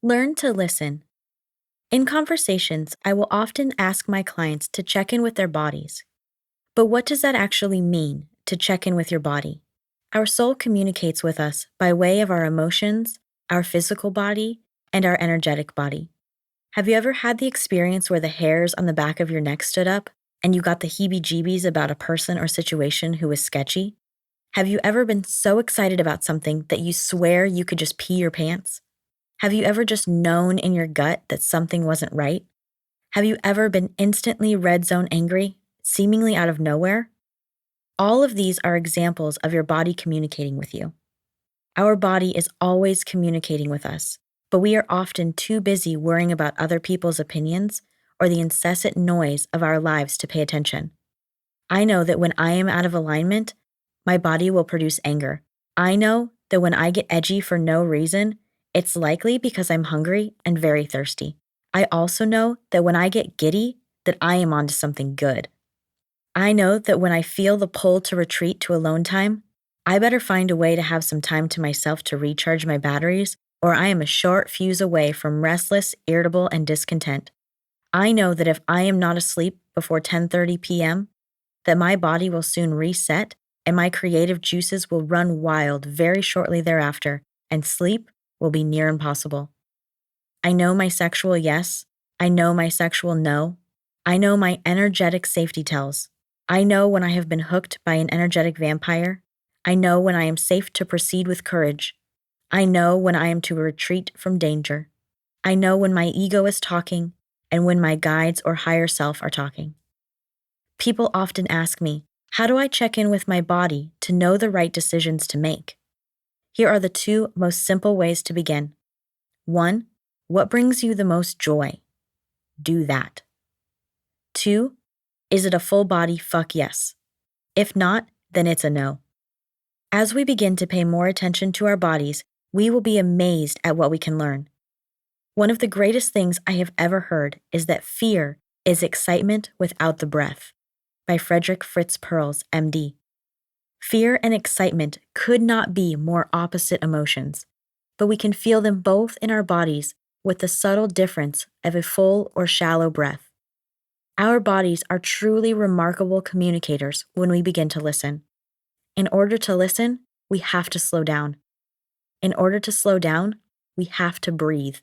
Learn to listen. In conversations, I will often ask my clients to check in with their bodies. But what does that actually mean, to check in with your body? Our soul communicates with us by way of our emotions, our physical body, and our energetic body. Have you ever had the experience where the hairs on the back of your neck stood up and you got the heebie-jeebies about a person or situation who was sketchy? Have you ever been so excited about something that you swear you could just pee your pants? Have you ever just known in your gut that something wasn't right? Have you ever been instantly red zone angry, seemingly out of nowhere? All of these are examples of your body communicating with you. Our body is always communicating with us, but we are often too busy worrying about other people's opinions or the incessant noise of our lives to pay attention. I know that when I am out of alignment, my body will produce anger. I know that when I get edgy for no reason, it's likely because I'm hungry and very thirsty. I also know that when I get giddy, that I am onto something good. I know that when I feel the pull to retreat to alone time, I better find a way to have some time to myself to recharge my batteries, or I am a short fuse away from restless, irritable, and discontent. I know that if I am not asleep before 10:30 p.m., that my body will soon reset and my creative juices will run wild very shortly thereafter, and sleep will be near impossible. I know my sexual yes. I know my sexual no. I know my energetic safety tells. I know when I have been hooked by an energetic vampire. I know when I am safe to proceed with courage. I know when I am to retreat from danger. I know when my ego is talking and when my guides or higher self are talking. People often ask me, how do I check in with my body to know the right decisions to make? Here are the two most simple ways to begin. 1. What brings you the most joy? Do that. 2. Is it a full body fuck yes? If not, then it's a no. As we begin to pay more attention to our bodies, we will be amazed at what we can learn. One of the greatest things I have ever heard is that fear is excitement without the breath, by Frederick Fritz Perls, MD. Fear and excitement could not be more opposite emotions, but we can feel them both in our bodies with the subtle difference of a full or shallow breath. Our bodies are truly remarkable communicators when we begin to listen. In order to listen, we have to slow down. In order to slow down, we have to breathe.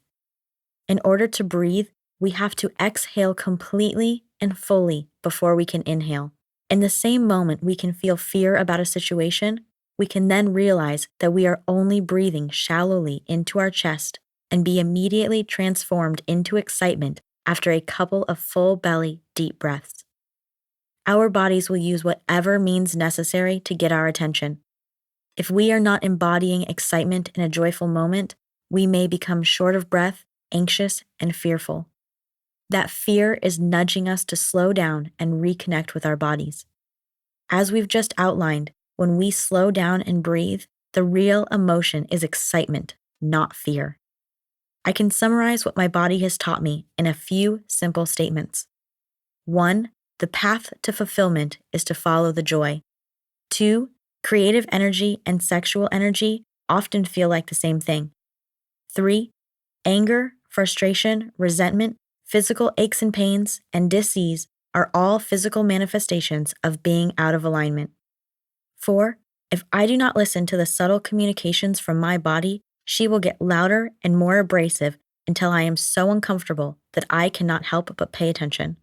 In order to breathe, we have to exhale completely and fully before we can inhale. In the same moment we can feel fear about a situation, we can then realize that we are only breathing shallowly into our chest and be immediately transformed into excitement after a couple of full belly, deep breaths. Our bodies will use whatever means necessary to get our attention. If we are not embodying excitement in a joyful moment, we may become short of breath, anxious, and fearful. That fear is nudging us to slow down and reconnect with our bodies. As we've just outlined, when we slow down and breathe, the real emotion is excitement, not fear. I can summarize what my body has taught me in a few simple statements. 1. The path to fulfillment is to follow the joy. 2. Creative energy and sexual energy often feel like the same thing. 3. Anger, frustration, resentment, physical aches and pains, and dis-ease are all physical manifestations of being out of alignment. 4. If I do not listen to the subtle communications from my body, she will get louder and more abrasive until I am so uncomfortable that I cannot help but pay attention.